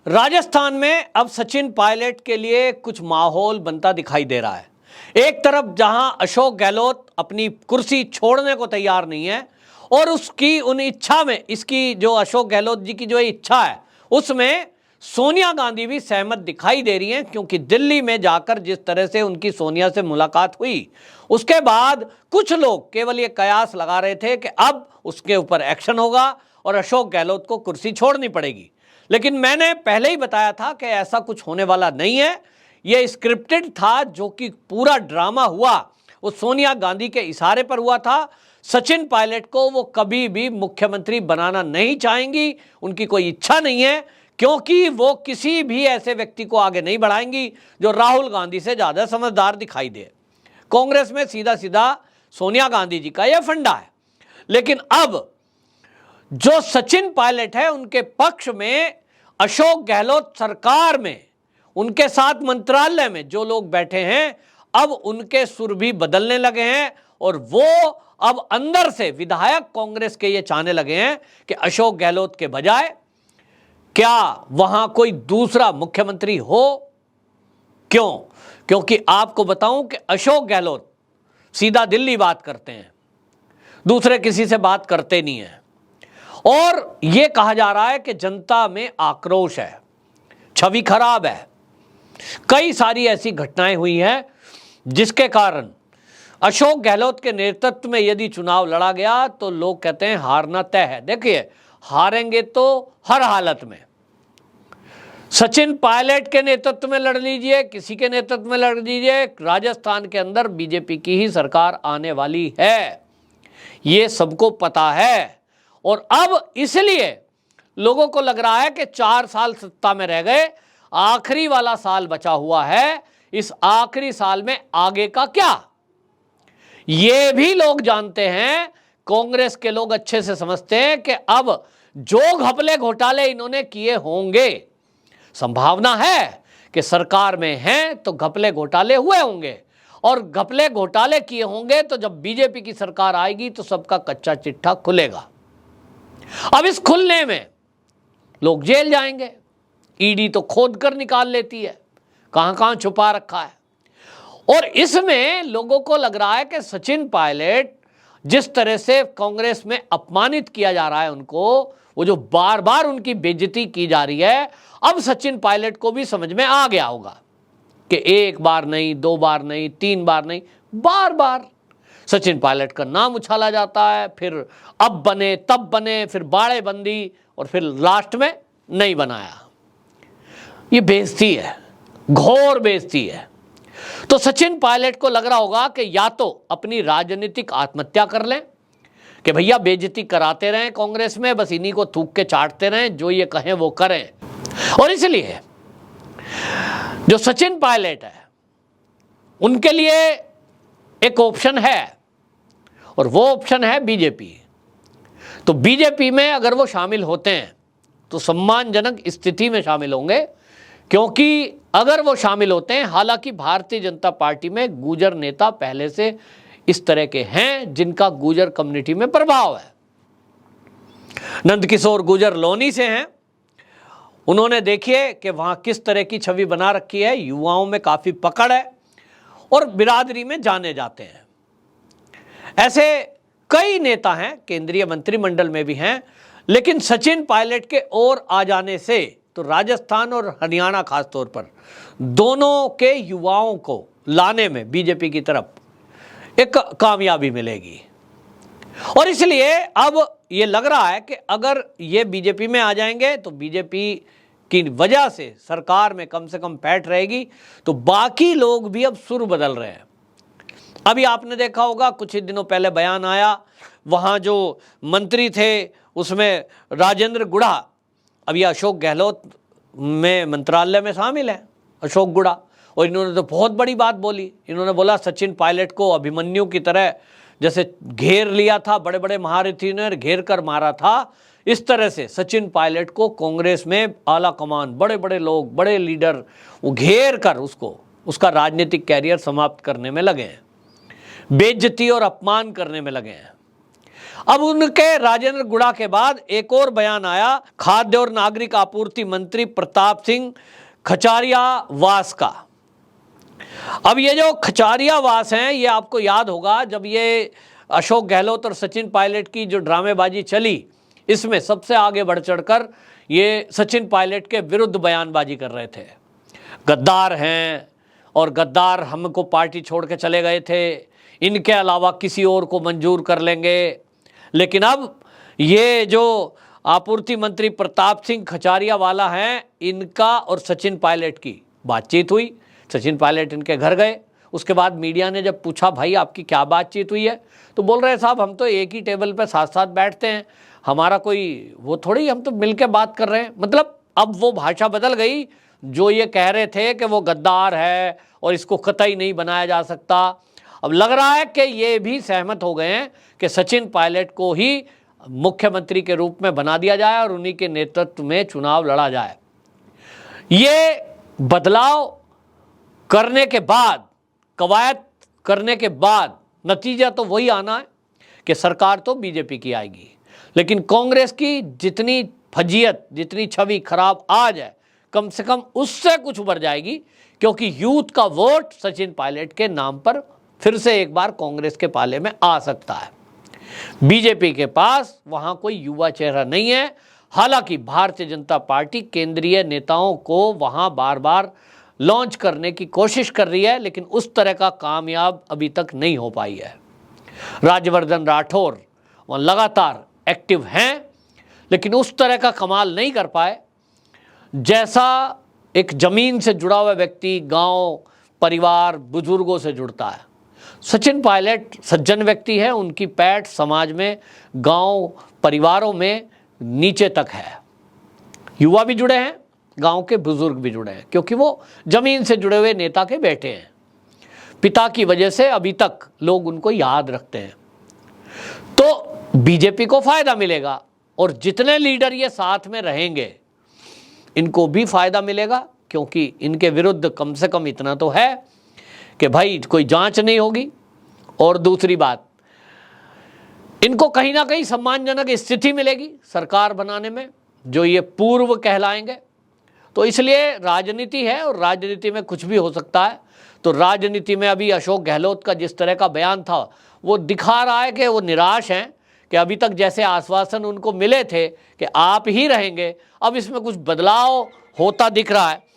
राजस्थान में अब सचिन पायलट के लिए कुछ माहौल बनता दिखाई दे रहा है। एक तरफ जहां अशोक गहलोत अपनी कुर्सी छोड़ने को तैयार नहीं है और उसकी उन इच्छा में, इसकी जो अशोक गहलोत जी की जो इच्छा है उसमें सोनिया गांधी भी सहमत दिखाई दे रही हैं, क्योंकि दिल्ली में जाकर जिस तरह से उनकी सोनिया से मुलाकात हुई उसके बाद कुछ लोग केवल ये कयास लगा रहे थे कि अब उसके ऊपर एक्शन होगा और अशोक गहलोत को कुर्सी छोड़नी पड़ेगी। लेकिन मैंने पहले ही बताया था कि ऐसा कुछ होने वाला नहीं है। यह स्क्रिप्टेड था, जो कि पूरा ड्रामा हुआ वो सोनिया गांधी के इशारे पर हुआ था। सचिन पायलट को वो कभी भी मुख्यमंत्री बनाना नहीं चाहेंगी, उनकी कोई इच्छा नहीं है, क्योंकि वो किसी भी ऐसे व्यक्ति को आगे नहीं बढ़ाएंगी जो राहुल गांधी से ज्यादा समझदार दिखाई दे। कांग्रेस में सीधा सीधा सोनिया गांधी जी का यह फंडा है। लेकिन अब जो सचिन पायलट है उनके पक्ष में अशोक गहलोत सरकार में, उनके साथ मंत्रालय में जो लोग बैठे हैं, अब उनके सुर भी बदलने लगे हैं और वो अब अंदर से विधायक कांग्रेस के ये चाहने लगे हैं कि अशोक गहलोत के बजाय क्या वहां कोई दूसरा मुख्यमंत्री हो। क्यों? क्योंकि आपको बताऊं कि अशोक गहलोत सीधा दिल्ली बात करते हैं, दूसरे किसी से बात करते नहीं है। और यह कहा जा रहा है कि जनता में आक्रोश है, छवि खराब है। कई सारी ऐसी घटनाएं हुई हैं जिसके कारण अशोक गहलोत के नेतृत्व में यदि चुनाव लड़ा गया तो लोग कहते हैं हारना तय है। देखिए, हारेंगे तो हर हालत में। सचिन पायलट के नेतृत्व में लड़ लीजिए, किसी के नेतृत्व में लड़ लीजिए, राजस्थान के अंदर बीजेपी की ही सरकार आने वाली है, ये सबको पता है। और अब इसलिए लोगों को लग रहा है कि 4 साल सत्ता में रह गए, आखिरी वाला साल बचा हुआ है, इस आखिरी साल में आगे का क्या, ये भी लोग जानते हैं। कांग्रेस के लोग अच्छे से समझते हैं कि अब जो घपले घोटाले इन्होंने किए होंगे, संभावना है कि सरकार में हैं तो घपले घोटाले हुए होंगे, और घपले घोटाले किए होंगे तो जब बीजेपी की सरकार आएगी तो सबका कच्चा चिट्ठा खुलेगा। अब इस खुलने में लोग जेल जाएंगे। ईडी तो खोद कर निकाल लेती है, कहां कहां छुपा रखा है। और इसमें लोगों को लग रहा है कि सचिन पायलट जिस तरह से कांग्रेस में अपमानित किया जा रहा है उनको, वो जो बार बार उनकी बेइज्जती की जा रही है, अब सचिन पायलट को भी समझ में आ गया होगा कि 1 बार नहीं, 2 बार नहीं, 3 बार नहीं, बार बार सचिन पायलट का नाम उछाला जाता है। फिर अब बने, तब बने, फिर बाड़े बंदी, और फिर लास्ट में नहीं बनाया। ये बेइज्जती है, घोर बेइज्जती है। तो सचिन पायलट को लग रहा होगा कि या तो अपनी राजनीतिक आत्महत्या कर लें कि भैया बेइज्जती कराते रहें कांग्रेस में, बस इन्हीं को थूक के चाटते रहें, जो ये कहें वो करें। और इसलिए जो सचिन पायलट है उनके लिए एक ऑप्शन है, और वो ऑप्शन है बीजेपी। तो बीजेपी में अगर वो शामिल होते हैं तो सम्मानजनक स्थिति में शामिल होंगे, क्योंकि अगर वो शामिल होते हैं, हालांकि भारतीय जनता पार्टी में गुर्जर नेता पहले से इस तरह के हैं जिनका गुर्जर कम्युनिटी में प्रभाव है। नंदकिशोर गुर्जर लोनी से हैं, उन्होंने देखिए कि वहां किस तरह की छवि बना रखी है, युवाओं में काफी पकड़ है और बिरादरी में जाने जाते हैं। ऐसे कई नेता हैं, केंद्रीय मंत्रिमंडल में भी हैं। लेकिन सचिन पायलट के और आ जाने से तो राजस्थान और हरियाणा खासतौर पर दोनों के युवाओं को लाने में बीजेपी की तरफ एक कामयाबी मिलेगी। और इसलिए अब ये लग रहा है कि अगर ये बीजेपी में आ जाएंगे तो बीजेपी की वजह से सरकार में कम से कम पैठ रहेगी, तो बाकी लोग भी अब सुर बदल रहे हैं। अभी आपने देखा होगा, कुछ ही दिनों पहले बयान आया, वहां जो मंत्री थे उसमें राजेंद्र गुढ़ा, अब ये अशोक गहलोत में मंत्रालय में शामिल है अशोक गुढ़ा, और इन्होंने तो बहुत बड़ी बात बोली। इन्होंने बोला सचिन पायलट को अभिमन्यु की तरह जैसे घेर लिया था, बड़े बड़े महारथी ने घेर कर मारा था, इस तरह से सचिन पायलट को कांग्रेस में आला कमान, बड़े बड़े लोग, बड़े लीडर वो घेर कर उसको, उसका राजनीतिक कैरियर समाप्त करने में लगे हैं, बेइज्जती और अपमान करने में लगे हैं। अब उनके राजेंद्र गुड़ा के बाद एक और बयान आया खाद्य और नागरिक आपूर्ति मंत्री प्रताप सिंह खचारियावास का। अब ये जो खचारियावास हैं, ये आपको याद होगा जब ये अशोक गहलोत और सचिन पायलट की जो ड्रामेबाजी चली, इसमें सबसे आगे बढ़ चढ़कर ये सचिन पायलट के विरुद्ध बयानबाजी कर रहे थे। गद्दार हैं और गद्दार हमको पार्टी छोड़ के चले गए थे, इनके अलावा किसी और को मंजूर कर लेंगे। लेकिन अब ये जो आपूर्ति मंत्री प्रताप सिंह खचारियावाला हैं, इनका और सचिन पायलट की बातचीत हुई। सचिन पायलट इनके घर गए। उसके बाद मीडिया ने जब पूछा भाई आपकी क्या बातचीत हुई है, तो बोल रहे साहब हम तो एक ही टेबल पे साथ साथ बैठते हैं, हमारा कोई वो थोड़ी, हम तो मिलके बात कर रहे हैं। मतलब अब वो भाषा बदल गई। जो ये कह रहे थे कि वो गद्दार है और इसको कतई नहीं बनाया जा सकता, अब लग रहा है कि ये भी सहमत हो गए हैं कि सचिन पायलट को ही मुख्यमंत्री के रूप में बना दिया जाए और उन्हीं के नेतृत्व में चुनाव लड़ा जाए। ये बदलाव करने के बाद, कवायद करने के बाद नतीजा तो वही आना है कि सरकार तो बीजेपी की आएगी, लेकिन कांग्रेस की जितनी फजीयत, जितनी छवि खराब आज है, कम से कम उससे कुछ उभर जाएगी, क्योंकि यूथ का वोट सचिन पायलट के नाम पर फिर से एक बार कांग्रेस के पाले में आ सकता है। बीजेपी के पास वहां कोई युवा चेहरा नहीं है। हालांकि भारतीय जनता पार्टी केंद्रीय नेताओं को वहां बार बार लॉन्च करने की कोशिश कर रही है, लेकिन उस तरह का कामयाब अभी तक नहीं हो पाई है। राज्यवर्धन राठौर वहाँ लगातार एक्टिव हैं, लेकिन उस तरह का कमाल नहीं कर पाए जैसा एक जमीन से जुड़ा हुआ व्यक्ति गांव, परिवार, बुजुर्गों से जुड़ता है। सचिन पायलट सज्जन व्यक्ति है, उनकी पैठ समाज में, गांव, परिवारों में नीचे तक है। युवा भी जुड़े हैं, गांव के बुजुर्ग भी जुड़े हैं, क्योंकि वो जमीन से जुड़े हुए नेता के बेटे हैं। पिता की वजह से अभी तक लोग उनको याद रखते हैं। तो बीजेपी को फायदा मिलेगा और जितने लीडर ये साथ में रहेंगे इनको भी फायदा मिलेगा, क्योंकि इनके विरुद्ध कम से कम इतना तो है कि भाई कोई जांच नहीं होगी, और दूसरी बात इनको कहीं ना कहीं सम्मानजनक स्थिति मिलेगी सरकार बनाने में, जो ये पूर्व कहलाएंगे। तो इसलिए राजनीति है और राजनीति में कुछ भी हो सकता है। तो राजनीति में अभी अशोक गहलोत का जिस तरह का बयान था वो दिखा रहा है कि वो निराश हैं, कि अभी तक जैसे आश्वासन उनको मिले थे कि आप ही रहेंगे, अब इसमें कुछ बदलाव होता दिख रहा है।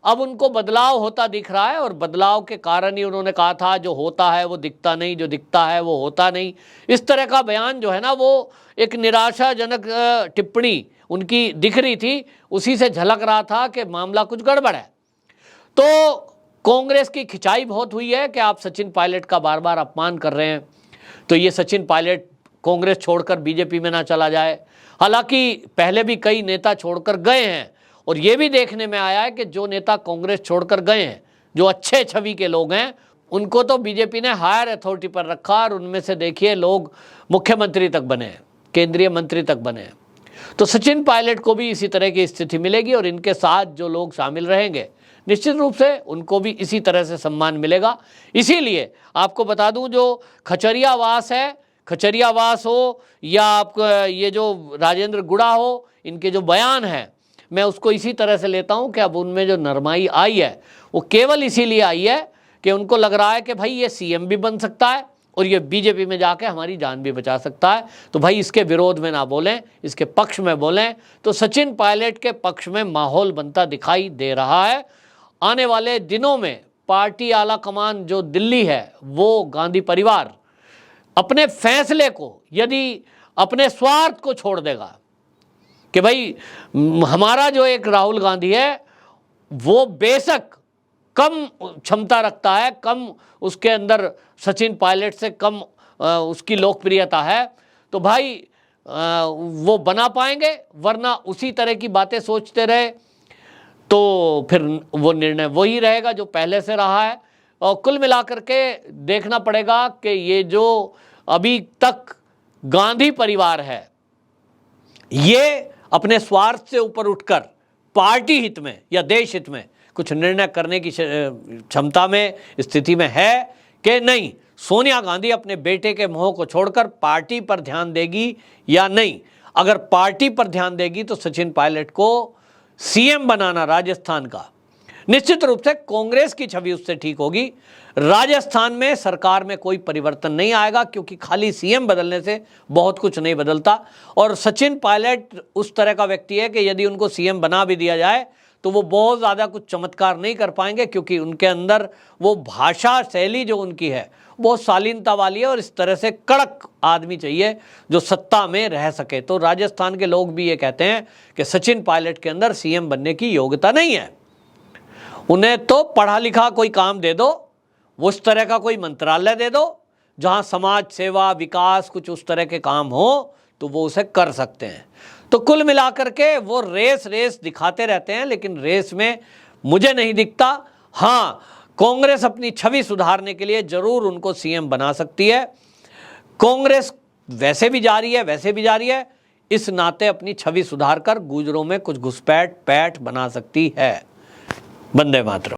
अब उनको बदलाव होता दिख रहा है और बदलाव के कारण ही उन्होंने कहा था जो होता है वो दिखता नहीं, जो दिखता है वो होता नहीं। इस तरह का बयान जो है ना, वो एक निराशाजनक टिप्पणी उनकी दिख रही थी, उसी से झलक रहा था कि मामला कुछ गड़बड़ है। तो कांग्रेस की खिंचाई बहुत हुई है कि आप सचिन पायलट का बार बार अपमान कर रहे हैं, तो ये सचिन पायलट कांग्रेस छोड़कर बीजेपी में ना चला जाए। हालांकि पहले भी कई नेता छोड़कर गए हैं और ये भी देखने में आया है कि जो नेता कांग्रेस छोड़कर गए हैं, जो अच्छे छवि के लोग हैं, उनको तो बीजेपी ने हायर अथॉरिटी पर रखा और उनमें से देखिए लोग मुख्यमंत्री तक बने, केंद्रीय मंत्री तक बने। तो सचिन पायलट को भी इसी तरह की स्थिति मिलेगी और इनके साथ जो लोग शामिल रहेंगे निश्चित रूप से उनको भी इसी तरह से सम्मान मिलेगा। इसीलिए आपको बता दूं, जो खचरियावास है, खचरियावास हो या आपका ये जो राजेंद्र गुड़ा हो, इनके जो बयान है मैं उसको इसी तरह से लेता हूं कि अब उनमें जो नरमाई आई है वो केवल इसीलिए आई है कि उनको लग रहा है कि भाई ये सीएम भी बन सकता है और ये बीजेपी में जाके हमारी जान भी बचा सकता है। तो भाई इसके विरोध में ना बोलें, इसके पक्ष में बोलें। तो सचिन पायलट के पक्ष में माहौल बनता दिखाई दे रहा है। आने वाले दिनों में पार्टी आला कमान जो दिल्ली है, वो गांधी परिवार अपने फैसले को, यदि अपने स्वार्थ को छोड़ देगा कि भाई हमारा जो एक राहुल गांधी है वो बेशक कम क्षमता रखता है, कम उसके अंदर सचिन पायलट से कम उसकी लोकप्रियता है, तो भाई वो बना पाएंगे, वरना उसी तरह की बातें सोचते रहे तो फिर वो निर्णय वही रहेगा जो पहले से रहा है। और कुल मिलाकर के देखना पड़ेगा कि ये जो अभी तक गांधी परिवार है, ये अपने स्वार्थ से ऊपर उठकर पार्टी हित में या देश हित में कुछ निर्णय करने की क्षमता में, स्थिति में है कि नहीं, सोनिया गांधी अपने बेटे के मोह को छोड़कर पार्टी पर ध्यान देगी या नहीं। अगर पार्टी पर ध्यान देगी तो सचिन पायलट को सीएम बनाना राजस्थान का, निश्चित रूप से कांग्रेस की छवि उससे ठीक होगी। राजस्थान में सरकार में कोई परिवर्तन नहीं आएगा, क्योंकि खाली सीएम बदलने से बहुत कुछ नहीं बदलता। और सचिन पायलट उस तरह का व्यक्ति है कि यदि उनको सीएम बना भी दिया जाए तो वो बहुत ज़्यादा कुछ चमत्कार नहीं कर पाएंगे, क्योंकि उनके अंदर वो भाषा शैली जो उनकी है बहुत शालीनता वाली है, और इस तरह से कड़क आदमी चाहिए जो सत्ता में रह सके। तो राजस्थान के लोग भी ये कहते हैं कि सचिन पायलट के अंदर सीएम बनने की योग्यता नहीं है। उन्हें तो पढ़ा लिखा कोई काम दे दो, वो उस तरह का कोई मंत्रालय दे दो जहां समाज सेवा, विकास, कुछ उस तरह के काम हो, तो वो उसे कर सकते हैं। तो कुल मिलाकर के वो रेस दिखाते रहते हैं, लेकिन रेस में मुझे नहीं दिखता। हाँ, कांग्रेस अपनी छवि सुधारने के लिए जरूर उनको सीएम बना सकती है। कांग्रेस वैसे भी जा रही है, वैसे भी जा रही है, इस नाते अपनी छवि सुधार कर गुजरों में कुछ घुसपैठ बना सकती है। वंदे मातरम।